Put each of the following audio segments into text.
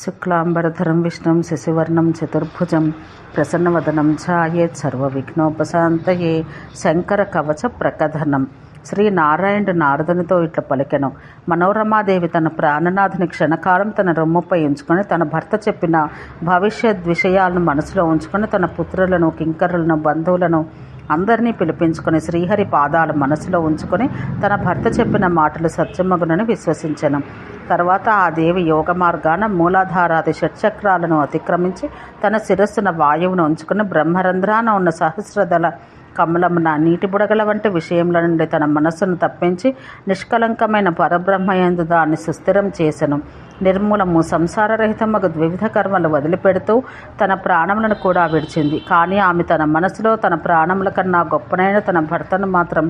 శుక్లాంబరధరం విష్ణుం శశివర్ణం చతుర్భుజం ప్రసన్నవదనం ఛాయేత్ సర్వవిఘ్నోపశాంతయే శంకర కవచ ప్రకధనం. శ్రీ నారాయణుడు నారదునితో ఇట్లా పలికెను. మనోరమాదేవి తన ప్రాణనాథుని క్షణకాలం తన రొమ్ముపై ఉంచుకొని తన భర్త చెప్పిన భవిష్యత్ విషయాలను మనసులో ఉంచుకొని తన పుత్రులను, కింకరులను, బంధువులను అందరినీ పిలిపించుకొని శ్రీహరి పాదాలు మనసులో ఉంచుకొని తన భర్త చెప్పిన మాటలు సత్యమగునని విశ్వసించెను. తర్వాత ఆ దేవి యోగ మార్గాన మూలాధారాది షట్చక్రాలను అతిక్రమించి తన శిరస్సున వాయువును ఉంచుకుని బ్రహ్మరంధ్రాన ఉన్న సహస్రదళ కమలమున నీటి బుడగల వంటి విషయంలో నుండి తన మనస్సును తప్పించి నిష్కలంకమైన పరబ్రహ్మయందు దాన్ని సుస్థిరం చేసెను. నిర్మూలము సంసారరహితమగు ద్వివిధ కర్మలు వదిలిపెడుతూ తన ప్రాణములను కూడా విడిచింది. కానీ ఆమె తన మనసులో తన ప్రాణముల కన్నా గొప్పనైన తన భర్తను మాత్రం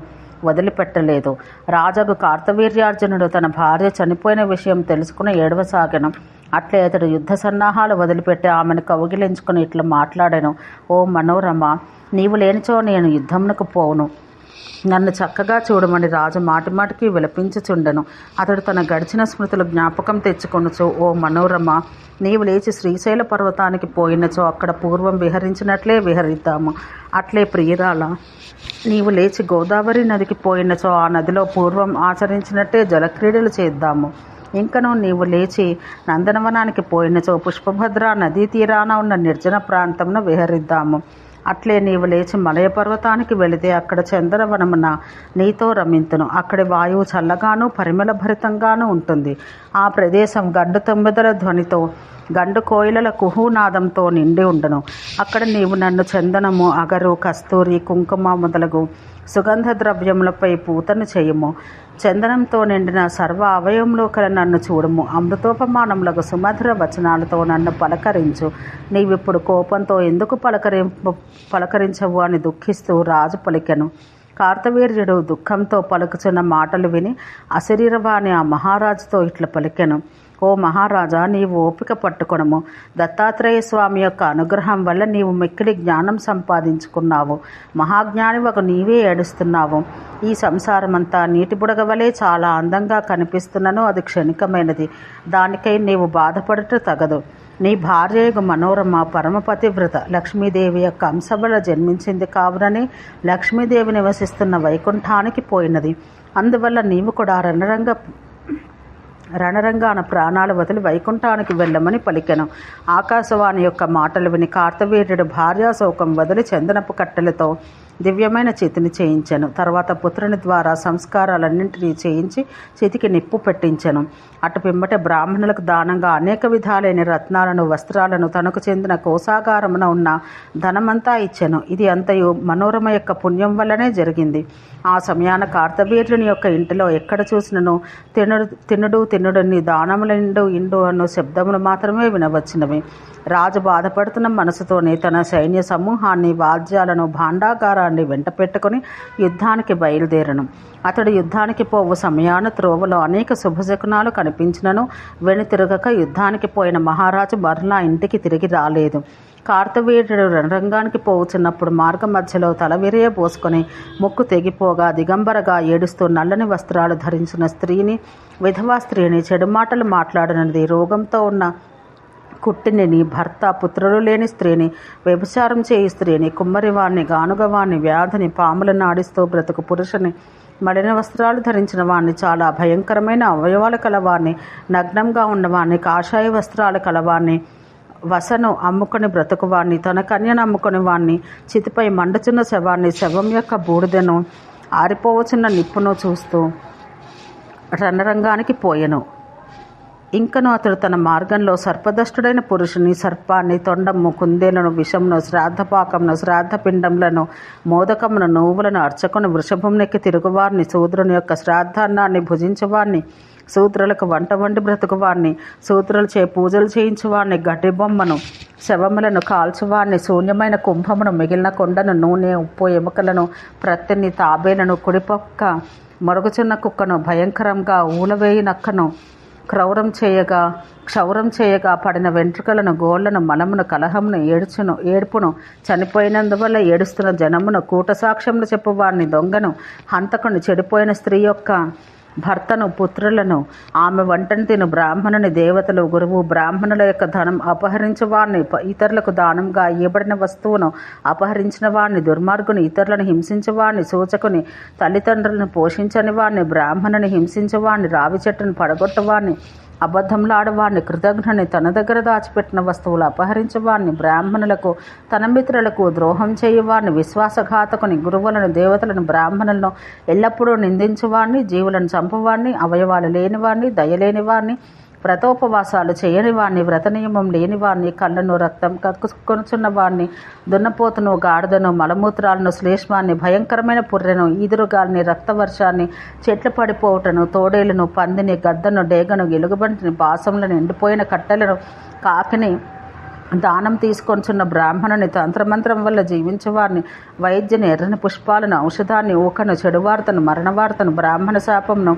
వదిలిపెట్టలేదు. రాజగు కార్తవీర్యార్జునుడు తన భార్య చనిపోయిన విషయం తెలుసుకుని ఏడవసాగెను. అట్లే అతడు యుద్ధ సన్నాహాలు వదిలిపెట్టి ఆమెను కౌగిలించుకుని ఇట్లా మాట్లాడాను. ఓ మనోరమ, నీవు లేనిచో నేను యుద్ధమునకు పోవును. నన్ను చక్కగా చూడమని రాజు మాటిమాటికి విలపించుచుండెను. అతడు తన గడిచిన స్మృతులు జ్ఞాపకం తెచ్చుకొనుచు, ఓ మనోరమ, నీవు లేచి శ్రీశైల పర్వతానికి పోయినచో అక్కడ పూర్వం విహరించినట్లే విహరిద్దాము. అట్లే ప్రియురాల, నీవు లేచి గోదావరి నదికి పోయినచో ఆ నదిలో పూర్వం ఆచరించినట్టే జలక్రీడలు చేద్దాము. ఇంకనూ నీవు లేచి నందనవనానికి పోయినచో పుష్పభద్ర నదీ తీరాన ఉన్న నిర్జన ప్రాంతంలో విహరిద్దాము. అట్లే నీవు లేచి మలయ పర్వతానికి వెళితే అక్కడ చందనవనమున నీతో రమింతును. అక్కడి వాయువు చల్లగాను పరిమళ భరితంగాను ఉంటుంది. ఆ ప్రదేశం గండు తొమ్మిదల ధ్వనితో, గండు కోయిలల కుహూనాదంతో నిండి ఉండను. అక్కడ నీవు నన్ను చందనము, అగరు, కస్తూరి, కుంకుమ మొదలగు సుగంధ ద్రవ్యములపై పూతను చేయుము. చందనంతో నిండిన సర్వ అవయవంలో కల నన్ను చూడము. అమృతోపమానములకు సుమధుర వచనాలతో నన్ను పలకరించు. నీవిప్పుడు కోపంతో ఎందుకు పలకరించవు అని దుఃఖిస్తూ రాజు పలికెను. కార్తవీర్యుడు దుఃఖంతో పలుకుచున్న మాటలు విని అశరీరవాణి ఆ మహారాజుతో ఇట్లా పలికెను. ఓ మహారాజా, నీవు ఓపిక పట్టుకొనము. దత్తాత్రేయ స్వామి యొక్క అనుగ్రహం వల్ల నీవు మిక్కిలి జ్ఞానం సంపాదించుకున్నావు. మహాజ్ఞాని ఒక నీవే ఏడుస్తున్నావు. ఈ సంసారమంతా నీటి బుడగ వలె చాలా అందంగా కనిపిస్తున్నను అది క్షణికమైనది. దానికై నీవు బాధపడట తగదు. నీ భార్యకు మనోరమ పరమపతివ్రత లక్ష్మీదేవి యొక్క అంశబల జన్మించింది కావునని లక్ష్మీదేవి నివసిస్తున్న వైకుంఠానికి పోయినది. అందువల్ల నీవు కూడా రణరంగాన ప్రాణాలు వదిలి వైకుంఠానికి వెళ్ళమని పలికెను. ఆకాశవాణి యొక్క మాటలు విని కార్తవీర్యుడు భార్యాశోకం వదిలి చందనపు కట్టెలతో దివ్యమైన చితిని చేయించెను. తర్వాత పుత్రుని ద్వారా సంస్కారాలన్నింటినీ చేయించి చితికి నిప్పు పెట్టించెను. అటు పిమ్మట బ్రాహ్మణులకు దానంగా అనేక విధాలైన రత్నాలను, వస్త్రాలను, తనకు చెందిన కోశాగారమున ఉన్న ధనమంతా ఇచ్చెను. ఇది అంతయు మనోరమ యొక్క పుణ్యం వల్లనే జరిగింది. ఆ సమయాన కార్తవీర్యుని యొక్క ఇంటిలో ఎక్కడ చూసినను తినుడుని దానముల ఇండు అను శబ్దములు మాత్రమే వినవచ్చినవి. రాజు బాధపడుతున్న మనసుతోనే తన సైన్య సమూహాన్ని, వాద్యాలను, భాండాగారాన్ని వెంట పెట్టుకుని యుద్ధానికి బయలుదేరను. అతడు యుద్ధానికి పోవు సమయాన త్రోవలో అనేక శుభశకునాలు కనిపించినను వెనుతిరగక యుద్ధానికి పోయిన మహారాజు మరలా ఇంటికి తిరిగి రాలేదు. కార్తవీర్యుడు రణరంగానికి పోవుచున్నప్పుడు మార్గ మధ్యలో తల విరియబోసుకొని ముక్కు తెగిపోగా దిగంబరగా ఏడుస్తూ నల్లని వస్త్రాలు ధరించిన స్త్రీని, విధవా స్త్రీని, చెడు మాటలు మాట్లాడినది, రోగంతో ఉన్న కుట్టిని, భర్త, పుత్రులు లేని స్త్రీని, వ్యభిచారం చేయి స్త్రీని, కుమ్మరివాణ్ణి, గానుగవాణ్ణి, వ్యాధిని, పాములను ఆడిస్తూ బ్రతుకు పురుషుని, మలిన వస్త్రాలు ధరించిన వాణ్ణి, చాలా భయంకరమైన అవయవాలు కలవాణ్ణి, నగ్నంగా ఉన్నవాణ్ణి, కాషాయ వస్త్రాలు కలవాణ్ణి, వసను అమ్ముకొని బ్రతుకువాణ్ణి, తన కన్యను అమ్ముకొని వాణ్ణి, చితిపై మండుచున్న శవాన్ని, శవం యొక్క బూడిదను, ఆరిపోవచున్న నిప్పును చూస్తూ రణరంగానికి పోయెను. ఇంకను అతడు తన మార్గంలో సర్పదష్టుడైన పురుషుని, సర్పాన్ని, తొండము, కుందేలను, విషమును, శ్రాద్ధపాకమును, శ్రాద్ధపిండములను, మోదకమును, నువ్వులను అర్చకుని, వృషభంనెక్కి తిరుగువారిని, శూద్రుని యొక్క శ్రాద్ధాన్నాన్ని భుజించువారిని, శూద్రులకు వంట వండి బ్రతుకువారిని, శూద్రులచే పూజలు చేయించువారిని, గడ్డి బొమ్మను, శవములను కాల్చువారిని, శూన్యమైన కుంభమును, మిగిలిన కొండను, నూనె, ఉప్పు, ఎముకలను, ప్రత్తిని, తాబేలను, కుడిపక్క మరుగుచున్న కుక్కను, భయంకరంగా ఊలవేయి నక్కను, క్షౌరం చేయగా పడిన వెంట్రుకలను, గోళ్లను, మలమును, కలహమును, ఏడుపును, చనిపోయినందువల్ల ఏడుస్తున్న జనమును, కూటసాక్ష్యములు చెప్పువారిని, దొంగను, హంతకుని, చెడిపోయిన స్త్రీ యొక్క భర్తను, పుత్రులను, ఆమె వంటను తిను బ్రాహ్మణుని దేవతలు, గురువు, బ్రాహ్మణుల యొక్క ధనం అపహరించు వారిని, ఇతరులకు దానంగా ఇవ్వబడిన వస్తువును అపహరించిన వారిని, దుర్మార్గుని, ఇతరులను హింసించే వారిని, సూచకుని, తల్లిదండ్రులను పోషించని వారిని, బ్రాహ్మణుని హింసించే వారిని, రావి చెట్టును పడగొట్టవారిని, అబద్ధంలాడవాడిని, కృతజ్ఞుని, తన దగ్గర దాచిపెట్టిన వస్తువులు అపహరించేవాడిని, బ్రాహ్మణులకు, తన మిత్రులకు ద్రోహం చేయవాడిని, విశ్వాసఘాతకుని, గురువులను, దేవతలను, బ్రాహ్మణులను ఎల్లప్పుడూ నిందించేవాడిని, జీవులను చంపవాడిని, అవయవాలు లేనివాడిని, దయలేనివాడిని, వ్రతోపవాసాలు చేయని వాడిని, వ్రత నియమం లేని వాడిని, కళ్ళను రక్తం కక్కుకొనుచున్న వాడిని, దున్నపోతును, గాడిదను, మలమూత్రాలను, శ్లేష్మాన్ని, భయంకరమైన పుర్రెను, ఈదురుగాలిని, రక్తవర్షాన్ని, చెట్లు పడిపోవటను, తోడేలను, పందిని, గద్దను, డేగను, ఎలుగుబంటిని, బాసములను, ఎండిపోయిన కట్టెలను, కాకిని, దానం తీసుకొంచున్న బ్రాహ్మణుని, తంత్రమంత్రం వల్ల జీవించేవారిని, వైద్యుని, ఎర్రని పుష్పాలను, ఔషధాన్ని, ఊకను, చెడువార్తను, మరణవార్తను, బ్రాహ్మణ శాపమును,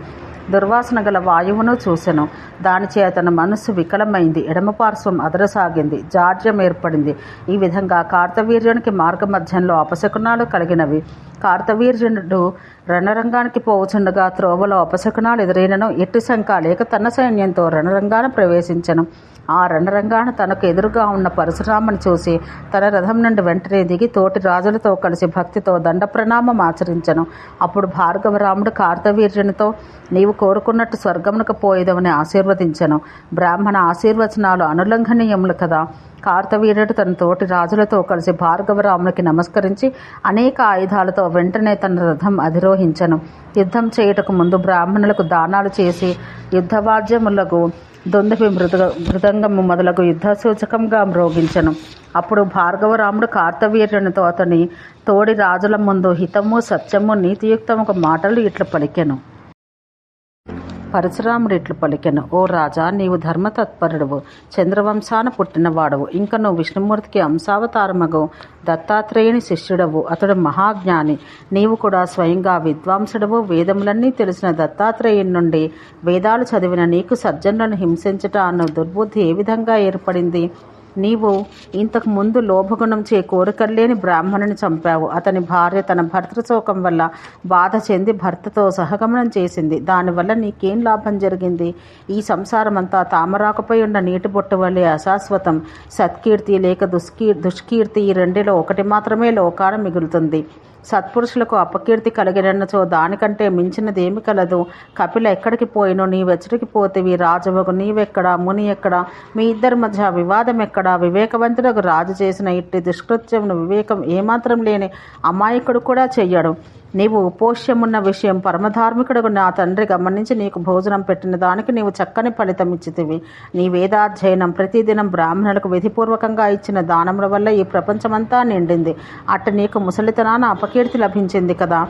దుర్వాసన గల వాయువును చూసెను. దానిచే అతని మనస్సు వికలమైంది, ఎడమపార్శ్వం అదరసాగింది, జాడ్యం ఏర్పడింది. ఈ విధంగా కార్తవీర్యునికి మార్గమధ్యంలో అపశకునాలు కలిగినవి. కార్తవీర్యుడు రణరంగానికి పోవుచుండగా త్రోవలో అపశకునాలు ఎదురైనను ఎట్టి శంక లేక తన సైన్యంతో రణరంగాన ప్రవేశించను. ఆ రణరంగాన తనకు ఎదురుగా ఉన్న పరశురాముని చూసి తన రథం నుండి వెంటనే దిగి తోటి రాజులతో కలిసి భక్తితో దండ ప్రణామం ఆచరించను. అప్పుడు భార్గవరాముడు కార్తవీర్యునితో, నీవు కోరుకున్నట్టు స్వర్గమునకు పోయేదవని ఆశీర్వదించను. బ్రాహ్మణ ఆశీర్వచనాలు అనులంఘనీయములు కదా. కార్తవీర్యుడు తన తోటి రాజులతో కలిసి భార్గవరామునికి నమస్కరించి అనేక ఆయుధాలతో వెంటనే తన రథం అధిరోహించను. యుద్ధం చేయుటకు ముందు బ్రాహ్మణులకు దానాలు చేసి యుద్ధవాద్యములకు దొందుపి మృదంగము మొదలగు యుద్ధ సూచకంగా మ్రోగించను. అప్పుడు భార్గవరాముడు కార్తవీర్యునితో అతని తోడి రాజుల ముందు హితము, సత్యము, నీతియుక్తము మాటలు ఇట్లు పలికెను. పరశురాముడు ఇట్లు పలికెను, ఓ రాజా, నీవు ధర్మతత్పరుడువు, చంద్రవంశాన పుట్టినవాడవు. ఇంక నువ్వు విష్ణుమూర్తికి అంశావతారమగు దత్తాత్రేయుని శిష్యుడవు. అతడు మహాజ్ఞాని. నీవు కూడా స్వయంగా విద్వాంసుడవు. వేదములన్నీ తెలిసిన దత్తాత్రేయుని నుండి వేదాలు చదివిన నీకు సజ్జనులను హింసించుట అన్న దుర్బుద్ధి ఏ విధంగా ఏర్పడింది? నీవు ఇంతకు ముందు లోభగుణం చే కోరికలేని బ్రాహ్మణుని చంపావు. అతని భార్య తన భర్తృశోకం వల్ల బాధ చెంది భర్తతో సహగమనం చేసింది. దానివల్ల నీకేం లాభం జరిగింది? ఈ సంసారమంతా తామరాకుపై ఉన్న నీటి బొట్టు వల్లే అశాశ్వతం. సత్కీర్తి లేక దుష్కీర్తి ఈ రెండిలో ఒకటి మాత్రమే లోకాన మిగులుతుంది. సత్పురుషులకు అపకీర్తి కలిగినచో దానికంటే మించినదేమి కలదు? కపిల ఎక్కడికి పోయినో నీవెచ్చడికి పోతివి. రాజువగు నీవెక్కడా? ముని ఎక్కడా? మీ ఇద్దరి మధ్య వివాదం ఎక్కడా? వివేకవంతుడకు రాజు చేసిన ఇట్టి దుష్కృత్యమును వివేకం ఏమాత్రం లేని అమాయకుడు కూడా చెయ్యడు. నీవు ఉపోష్యమున్న విషయం పరమధార్మికుడు నా తండ్రి గమనించి నీకు భోజనం పెట్టిన దానికి నీవు చక్కని ఫలితం ఇచ్చితివి. నీ వేదాధ్యయనం, ప్రతిదినం బ్రాహ్మణులకు విధిపూర్వకంగా ఇచ్చిన దానముల వల్ల ఈ ప్రపంచమంతా నిండింది. అట్టు నీకు ముసలితనాన అపకీర్తి లభించింది కదా.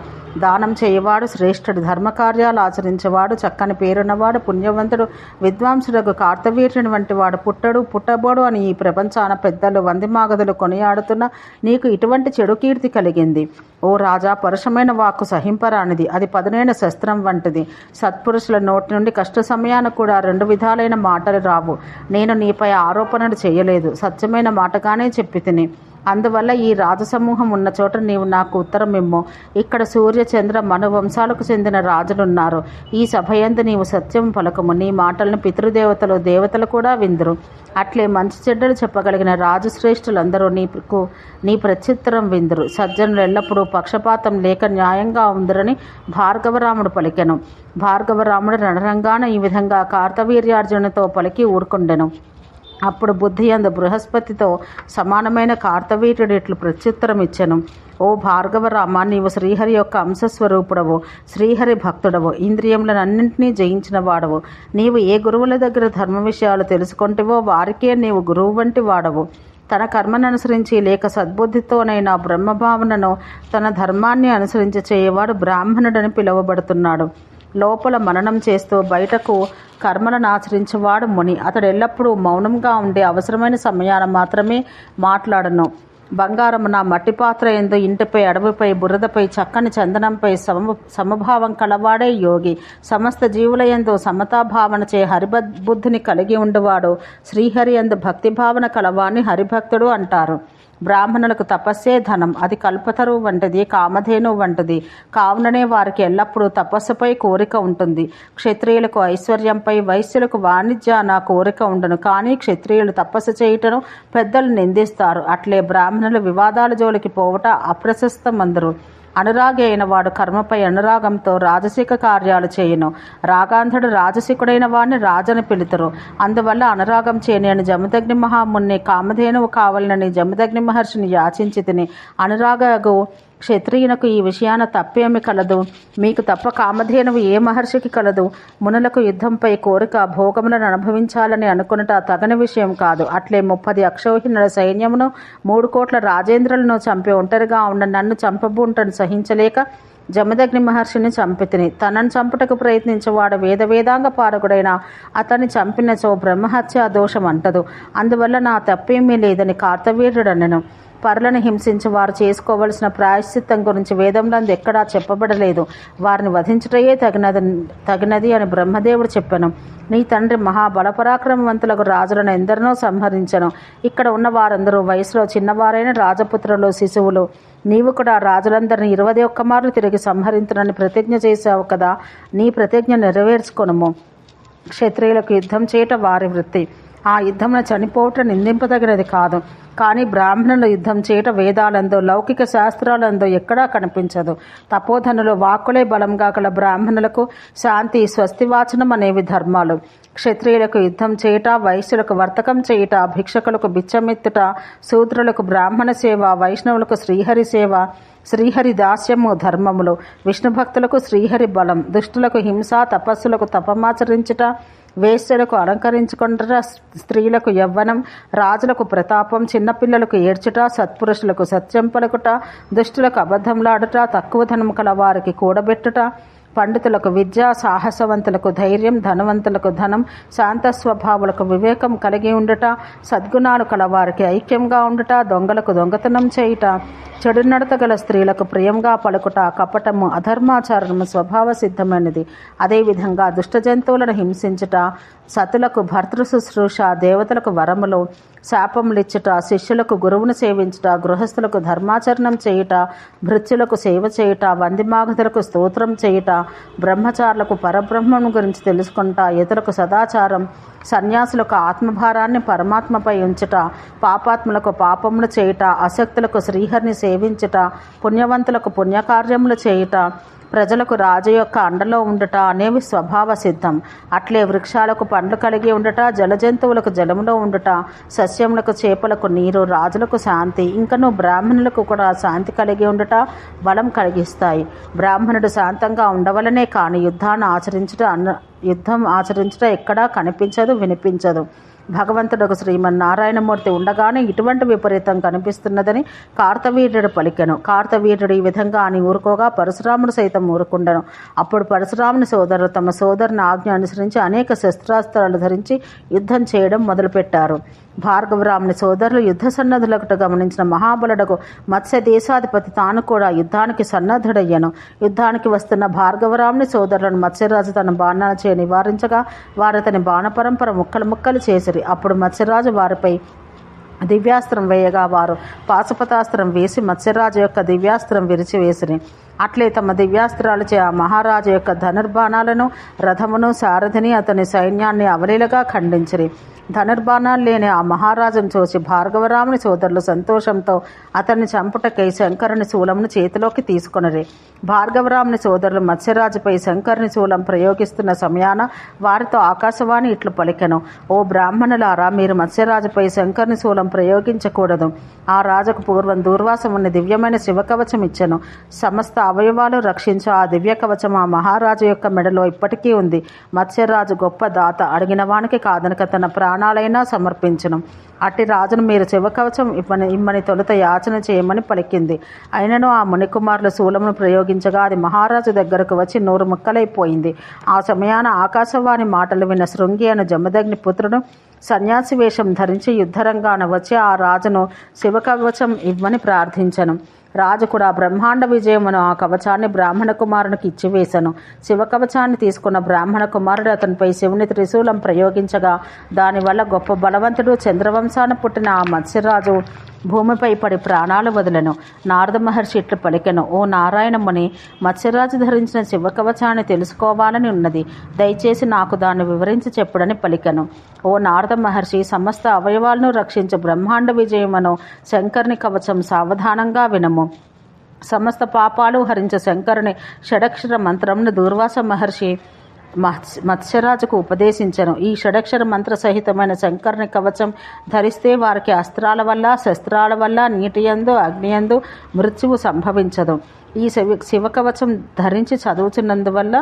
దానం చేయవాడు శ్రేష్ఠుడు, ధర్మకార్యాలు ఆచరించేవాడు, చక్కని పేరున్నవాడు, పుణ్యవంతుడు, విద్వాంసుడు కార్తవీర్యుని వంటి వాడు పుట్టబోడు అని ఈ ప్రపంచాన పెద్దలు వందిమాగదులు కొనియాడుతున్న నీకు ఇటువంటి చెడు కీర్తి కలిగింది. ఓ రాజా, పరుషమైన వాక్కు సహింపరానిది. అది పదునైన శస్త్రం వంటిది. సత్పురుషుల నోటి నుండి కష్ట సమయాన కూడా రెండు విధాలైన మాటలు రావు. నేను నీపై ఆరోపణలు చేయలేదు, సత్యమైన మాటగానే చెప్పి తిని. అందువల్ల ఈ రాజసమూహం ఉన్న చోట నీవు నాకు ఉత్తరం ఇమ్ము. ఇక్కడ సూర్య, చంద్ర, మను వంశాలకు చెందిన రాజులున్నారు. ఈ సభయందు నీవు సత్యం పలకము. నీ మాటలను పితృదేవతలు, దేవతలు కూడా విందురు. అట్లే మంచి చెడ్డలు చెప్పగలిగిన రాజు శ్రేష్ఠులందరూ నీ ప్రత్యుత్తరం విందురు. సజ్జనులు ఎల్లప్పుడూ పక్షపాతం లేక న్యాయంగా ఉందరని భార్గవరాముడు పలికెను. భార్గవరాముడు రణరంగాన ఈ విధంగా కార్తవీర్యార్జునునితో పలికి ఊరుకుండెను. అప్పుడు బుద్ధియందు బృహస్పతితో సమానమైన కార్తవీర్యుడు ఇట్లు ప్రత్యుత్తరం ఇచ్చెను. ఓ భార్గవరామ, నీవు శ్రీహరి యొక్క అంశస్వరూపుడవు, శ్రీహరి భక్తుడవు, ఇంద్రియములనన్నింటినీ జయించిన వాడవు. నీవు ఏ గురువుల దగ్గర ధర్మ విషయాలు తెలుసుకుంటేవో వారికే నీవు గురువు వంటి వాడవు. తన కర్మను అనుసరించి లేక సద్బుద్ధితోనైనా బ్రహ్మభావనను తన ధర్మాన్ని అనుసరించి చేయవాడు బ్రాహ్మణుడని పిలువబడుతున్నాడు. లోపల మననం చేస్తూ బయటకు కర్మలను ఆచరించేవాడు ముని. అతడు ఎల్లప్పుడూ మౌనంగా ఉండే అవసరమైన సమయాన మాత్రమే మాట్లాడను. బంగారమున, మట్టి పాత్ర ఎందు, ఇంటిపై, అడవిపై, బురదపై, చక్కని చందనంపై సమభావం కలవాడే యోగి. సమస్త జీవుల యందు సమతాభావనచే హరిబుద్ధిని కలిగి ఉండేవాడు శ్రీహరి యందు భక్తిభావన కలవాణ్ణి హరిభక్తుడు అంటారు. బ్రాహ్మణులకు తపస్సే ధనం, అది కల్పతరువు వంటిది, కామధేను వంటిది. కావుననే వారికి ఎల్లప్పుడూ తపస్సుపై కోరిక ఉంటుంది. క్షత్రియులకు ఐశ్వర్యంపై, వైశ్యులకు వాణిజ్యాన కోరిక ఉండను. కానీ క్షత్రియులు తపస్సు చేయుటను పెద్దలు నిందిస్తారు. అట్లే బ్రాహ్మణులు వివాదాల జోలికి పోవట అప్రశస్తమందరు. అనురాగి అయిన వాడు కర్మపై అనురాగంతో రాజసిక కార్యాలు చేయును. రాగాంధుడు రాజసికుడైన వాడిని రాజని పిలుతురు. అందువల్ల అనురాగం చేయని జమదగ్ని మహాముని కామధేనువు కావాలని జమదగ్ని మహర్షిని యాచించి తిని, అనురాగగు క్షత్రియునకు ఈ విషయాన తప్పేమి కలదు? మీకు తప్ప కామధేనువు ఏ మహర్షికి కలదు? మునులకు యుద్ధంపై కోరిక, భోగములను అనుభవించాలని అనుకున్నట తగని విషయం కాదు. అట్లే 30 అక్షౌహిణుల సైన్యమును 3 కోట్ల రాజేంద్రులను చంపి ఒంటరిగా ఉన్న నన్ను చంపబూంటను సహించలేక జమదగ్ని మహర్షిని చంపితిని. తనను చంపుటకు ప్రయత్నించేవాడు వేదాంగ పారకుడైన అతన్ని చంపినచో బ్రహ్మహత్యా దోషం అంటదు. అందువల్ల నా తప్పేమీ లేదని కార్తవీర్యుడనెను. పరులను హింసించి వారు చేసుకోవలసిన ప్రాయశ్చిత్తం గురించి వేదంలో ఎక్కడా చెప్పబడలేదు. వారిని వధించుటయే తగినది అని బ్రహ్మదేవుడు చెప్పాను. నీ తండ్రి మహాబలపరాక్రమవంతులకు రాజులను ఎందరినో సంహరించను. ఇక్కడ ఉన్న వారందరూ వయసులో చిన్నవారైన రాజపుత్రులు, శిశువులు. నీవు కూడా రాజులందరినీ 21 మార్లు తిరిగి సంహరించునని ప్రతిజ్ఞ చేశావు కదా, నీ ప్రతిజ్ఞ నెరవేర్చుకొనుము. క్షత్రియులకు యుద్ధం చేయట వారి వృత్తి. ఆ యుద్ధమున చనిపోవటం నిందింపదగినది కాదు. కానీ బ్రాహ్మణుల యుద్ధం చేయట వేదాలందో లౌకిక శాస్త్రాలందో ఎక్కడా కనిపించదు. తపోధనులు వాక్కులే బలంగా గల బ్రాహ్మణులకు శాంతి, స్వస్తివాచనం అనేవి ధర్మాలు. క్షత్రియులకు యుద్ధం చేయట, వైశ్యులకు వర్తకం చేయుట, భిక్షకులకు బిచ్చమెత్తుట, శూద్రులకు బ్రాహ్మణ సేవ, వైష్ణవులకు శ్రీహరి సేవ, శ్రీహరి దాస్యము ధర్మములు, విష్ణు భక్తులకు శ్రీహరి బలం, దుష్టులకు హింస, తపస్సులకు తపమాచరించుట, వేశ్యలకు అలంకరించుకుంటుట, స్త్రీలకు యవ్వనం, రాజులకు ప్రతాపం, చిన్నపిల్లలకు ఏడ్చుట, సత్పురుషులకు సత్యం పలుకుట, దుష్టులకు అబద్ధంలాడుట, తక్కువ ధనము కల వారికి కూడబెట్టుట, పండితులకు విద్య, సాహసవంతులకు ధైర్యం, ధనవంతులకు ధనం, శాంత స్వభావులకు వివేకం కలిగి ఉండుట, సద్గుణాలు కలవారికి ఐక్యంగా ఉండుట, దొంగలకు దొంగతనం చేయుట, చెడు నడత గల స్త్రీలకు ప్రియంగా పలుకుట, కపటము, అధర్మాచారము స్వభావ సిద్ధమైనది. అదేవిధంగా దుష్ట జంతువులను హింసించుట, సతులకు భర్తృ శుశ్రూష, దేవతలకు వరములు, శాపములిచ్చుట, శిష్యులకు గురువును సేవించుట, గృహస్థులకు ధర్మాచరణం చేయుట, భృత్యులకు సేవ చేయుట, వందిమాగతులకు స్తోత్రం చేయుట, బ్రహ్మచారులకు పరబ్రహ్మను గురించి తెలుసుకుంటా, ఇతరులకు సదాచారం, సన్యాసులకు ఆత్మభారాన్ని పరమాత్మపై ఉంచుట, పాపాత్ములకు పాపములు చేయుట, అశక్తులకు శ్రీహరిని సేవించుట, పుణ్యవంతులకు పుణ్యకార్యములు చేయుట, ప్రజలకు రాజు యొక్క అండలో ఉండుట అనేవి స్వభావ సిద్ధం. అట్లే వృక్షాలకు పండ్లు కలిగి ఉండుట, జలజంతువులకు జలములో ఉండుట, సస్యములకు చేపలకు నీరు, రాజులకు శాంతి, ఇంకను బ్రాహ్మణులకు కూడా శాంతి కలిగి ఉండుట బలం కలిగిస్తాయి. బ్రాహ్మణుడు శాంతంగా ఉండవలనే కానీ యుద్ధం ఆచరించుట ఎక్కడా కనిపించదు, వినిపించదు. భగవంతుడకు శ్రీమన్నారాయణమూర్తి ఉండగానే ఇటువంటి విపరీతం కనిపిస్తున్నదని కార్తవీర్యుడు పలికెను. కార్తవీర్యుడు ఈ విధంగా అని ఊరుకోగా పరశురాముడు సైతం ఊరుకుండెను. అప్పుడు పరశురాముని సోదరులు తమ సోదరుని ఆజ్ఞ అనుసరించి అనేక శస్త్రాస్త్రాలు ధరించి యుద్ధం చేయడం మొదలుపెట్టారు. భార్గవరాముని సోదరులు యుద్ధ సన్నద్ధులకు గమనించిన మహాబలుడకు మత్స్య దేశాధిపతి తాను కూడా యుద్ధానికి సన్నద్ధుడయ్యను. యుద్ధానికి వస్తున్న భార్గవరాముని సోదరులను మత్స్యరాజు తన బాణాలచే నివారించగా వారు అతని బాణపరంపర ముక్కలు చేసిరి. అప్పుడు మత్స్యరాజు వారిపై దివ్యాస్త్రం వేయగా వారు పాశుపతాస్త్రం వేసి మత్స్యరాజు యొక్క దివ్యాస్త్రం విరిచివేసిరి. అట్లే తమ దివ్యాస్త్రాలచే ఆ మహారాజు యొక్క ధనుర్బాణాలను, రథమును, సారథిని, అతని సైన్యాన్ని అవలీలగా ఖండించిరి. ధనుర్బాణాలు లేని ఆ మహారాజును చూసి భార్గవరాముని సోదరులు సంతోషంతో అతన్ని చంపుటకై శంకరుని శూలమును చేతిలోకి తీసుకొనిరి. భార్గవరాముని సోదరులు మత్స్యరాజుపై శంకరుని శూలం ప్రయోగిస్తున్న సమయాన వారితో ఆకాశవాణి ఇట్లు పలికెను: ఓ బ్రాహ్మణులారా, మీరు మత్స్యరాజుపై శంకరుని శూలం ప్రయోగించకూడదు. ఆ రాజుకు పూర్వం దూర్వాసముని దివ్యమైన శివకవచం ఇచ్చెను. సమస్త అవయవాలు రక్షించు ఆ దివ్య కవచం ఆ మహారాజు యొక్క మెడలో ఇప్పటికీ ఉంది. మత్స్యరాజు గొప్ప దాత, అడిగిన వానికి కాదనక తన ప్రాణాలైనా సమర్పించును. అట్టి రాజును మీరు శివకవచం ఇమ్మని తొలుత యాచన చేయమని పలికింది. అయినను ఆ మునికుమారులు శూలమును ప్రయోగించగా అది మహారాజు దగ్గరకు వచ్చి 100 ముక్కలైపోయింది. ఆ సమయాన ఆకాశవాణి మాటలు విన్న శృంగి అను జమదగ్ని పుత్రుడు సన్యాసి వేషం ధరించి యుద్ధరంగాన వచ్చి ఆ రాజును శివకవచం ఇవ్వని ప్రార్థించను. రాజు కూడా బ్రహ్మాండ విజయమును ఆ కవచాన్ని బ్రాహ్మణ కుమారునికి ఇచ్చివేశను. శివకవచాన్ని తీసుకున్న బ్రాహ్మణ కుమారుడు అతనిపై శివుని త్రిశూలం ప్రయోగించగా దానివల్ల గొప్ప బలవంతుడు చంద్రవంశాన పుట్టిన ఆ మత్స్యరాజు భూమిపై పడి ప్రాణాలు వదిలెను. నారద మహర్షి ఇట్లు పలికెను: ఓ నారాయణముని, మత్స్యరాజు ధరించిన శివకవచాన్ని తెలుసుకోవాలని ఉన్నది. దయచేసి నాకు దాన్ని వివరించి చెప్పుడని పలికెను. ఓ నారద మహర్షి, సమస్త అవయవాలను రక్షించు బ్రహ్మాండ విజయమును శంకరుని కవచం సావధానంగా వినము. సమస్త పాపాలు హరించే శంకరుని షడక్షర మంత్రంను దూర్వాస మహర్షి మత్స్యరాజుకు ఉపదేశించను. ఈ షడక్షర మంత్ర సహితమైన శంకరుని కవచం ధరిస్తే వారికి అస్త్రాల వల్ల, శస్త్రాల వల్ల, నీటియందు, అగ్నియందు మృత్యువు సంభవించదు. ఈ శివకవచం ధరించి చదువుతున్నందువల్ల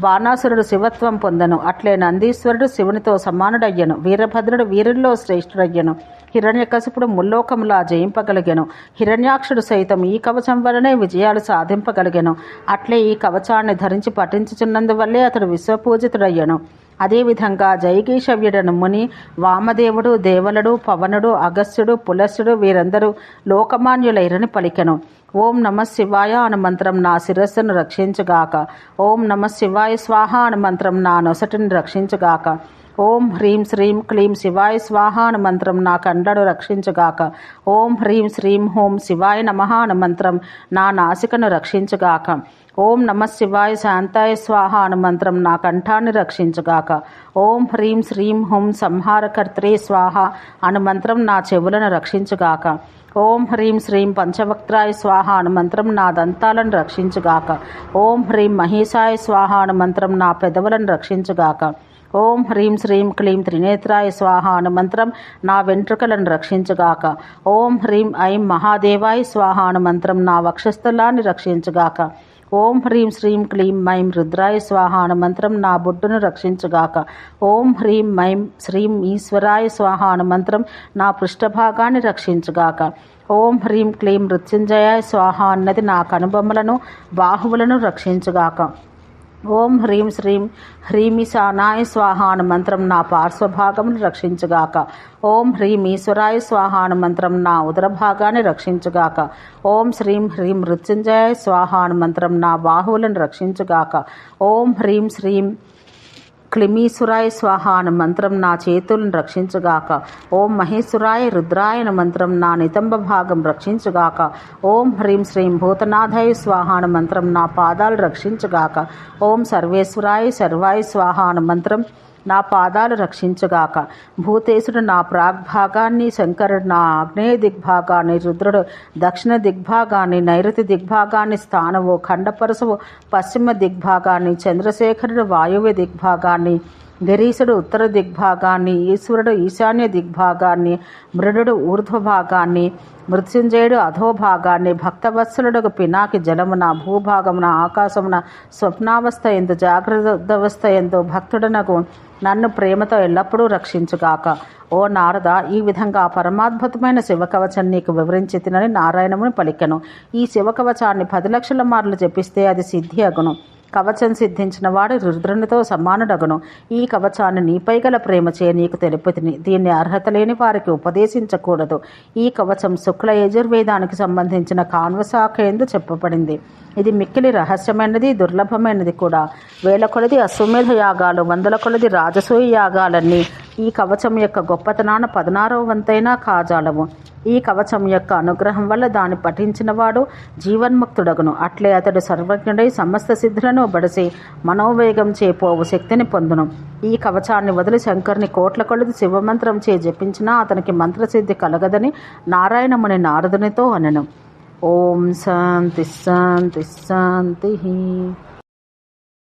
బాణాసురుడు శివత్వం పొందను. అట్లే నందీశ్వరుడు శివునితో సమానుడయ్యను. వీరభద్రుడు వీరుల్లో శ్రేష్ఠుడయ్యను. హిరణ్యకశిపుడు ముల్లోకములా జయింపగలిగెను. హిరణ్యాక్షుడు సైతం ఈ కవచం వలనే విజయాలు సాధింపగలిగెను. అట్లే ఈ కవచాన్ని ధరించి పఠించుచున్నందువల్లే అతడు విశ్వపూజితుడయ్యను. అదేవిధంగా జైగీషవ్యుడను ముని, వామదేవుడు, దేవలుడు, పవనుడు, అగస్త్యుడు, పులస్సుడు వీరందరూ లోకమాన్యులైరని పలికెను. ఓం నమ శివాయ అను మంత్రం నా శిరస్సును రక్షించుగాక. ఓం నమ శివాయ స్వాహ అను మంత్రం నా నొసటిని రక్షించుగాక. ఓం హ్రీం శ్రీం క్లీం శివాయ స్వాహ అను మంత్రం నా కండను రక్షించుగాక. ఓం హ్రీం శ్రీం హోం శివాయ నమః అను మంత్రం నా నాసికను రక్షించుగాక. ఓం నమ శివాయ శాంతాయ స్వాహ అను మంత్రం నా కంఠాన్ని రక్షించుగాక. ఓం హ్రీం శ్రీం హోం సంహారకర్త్రే స్వాహ అను మంత్రం నా చెవులను రక్షించుగాక. ఓం హ్రీం శ్రీం పంచవక్త్రాయ స్వాహ అను మంత్రం నా దంతాలను రక్షించుగాక. ఓం హ్రీం మహేశాయ స్వాహ అను మంత్రం నా పెదవులను రక్షించుగాక. ఓం హ్రీం శ్రీం క్లీం త్రినేత్రాయ స్వాహ అను మంత్రం నా వెంట్రుకలను రక్షించుగాక. ఓం హ్రీం ఐం మహాదేవాయ స్వాహ అను మంత్రం నా వక్షస్థలాన్ని రక్షించుగాక. ఓం హ్రీం శ్రీం క్లీం మైం రుద్రాయ స్వాహ అను మంత్రం నా బొడ్డును రక్షించుగాక. ఓం హ్రీం మైం శ్రీం ఈశ్వరాయ స్వాహ అను మంత్రం నా పృష్ఠభాగాన్ని రక్షించుగాక. ఓం హ్రీం క్లీం మృత్యుంజయాయ స్వాహ అన్నది నా కనుబొమ్మలను, బాహువులను రక్షించుగాక. ఓం హ్రీం శ్రీం హ్రీమిశానాయ స్వాహ అను మంత్రం నా పార్శ్వభాగమును రక్షించుగాక. ఓం హ్రీం ఈశ్వరాయ స్వాహ అను మంత్రం నా ఉదర భాగాన్ని రక్షించుగాక. ఓం శ్రీం హ్రీం మృత్యుంజయాయ స్వాహ అను మంత్రం నా బాహువులను రక్షించుగాక. ఓం హ్రీం శ్రీం క్లిమీసురాయ స్వాహ అను మంత్రం నా చేతులను రక్షించుగాక. ఓం మహేశ్వరాయ రుద్రాయ అను మంత్రం నా నితంబ భాగం రక్షించుగాక. ఓం హ్రీం శ్రీం భూతనాథాయ స్వాహ అను మంత్రం నా పాదాలు రక్షించుగాక. ఓం సర్వేశ్వరాయ సర్వాయ స్వాహ అను మంత్రం నా పాదాలు రక్షించుగాక. భూతేశుడు నా ప్రాగ్భాగాన్ని, శంకరుడు నా ఆగ్నేయ దిగ్భాగాన్ని, రుద్రుడు దక్షిణ దిగ్భాగాన్ని, నైరుతి దిగ్భాగాన్ని, స్థానవు ఖండపరశువు పశ్చిమ దిగ్భాగాన్ని, చంద్రశేఖరుడు వాయువ్య దిగ్భాగాన్ని, గిరీశుడు ఉత్తర దిగ్భాగాన్ని, ఈశ్వరుడు ఈశాన్య దిగ్భాగాన్ని, మృడుడు ఊర్ధ్వభాగాన్ని, మృత్యుంజయుడు అధోభాగాన్ని, భక్తవత్సలుడు పినాకి జలమున, భూభాగమున, ఆకాశమున, స్వప్నావస్థ ఎందు, జాగ్రత్తవస్థ ఎందు భక్తుడనకు నన్ను ప్రేమతో ఎల్లప్పుడూ రక్షించుగాక. ఓ నారద, ఈ విధంగా పరమాద్భుతమైన శివకవచం నీకు వివరించి తినని నారాయణముని పలికెను. ఈ శివకవచాన్ని 10 లక్షల మార్లు జపిస్తే అది సిద్ధి అగును. కవచం సిద్ధించిన వాడు రుద్రునితో సమానుడగును. ఈ కవచాన్ని నీపై గల ప్రేమచే నీకు తెలుపుతిని. దీన్ని అర్హత లేని వారికి ఉపదేశించకూడదు. ఈ కవచం శుక్ల యజుర్వేదానికి సంబంధించిన కాన్వశాఖ ఎందు చెప్పబడింది. ఇది మిక్కిలి రహస్యమైనది, దుర్లభమైనది కూడా. 1000 కొలది అశ్వమేధ యాగాలు, 100 కొలది రాజసూయ యాగాలన్నీ ఈ కవచం యొక్క గొప్పతనాన 16వ వంతైనా కాజాలవు. ఈ కవచం యొక్క అనుగ్రహం వల్ల దాన్ని పఠించిన వాడు జీవన్ముక్తుడగును. అట్లే అతడు సర్వజ్ఞుడై సమస్త సిద్ధులను బడిసి మనోవేగం చేపోవు శక్తిని పొందును. ఈ కవచాన్ని వదిలి శంకరుని కోట్ల కొలది శివమంత్రం చే జపించినా అతనికి మంత్రసిద్ధి కలగదని నారాయణముని నారదునితో అనెను. ఓం శాంతి శాంతి శాంతి.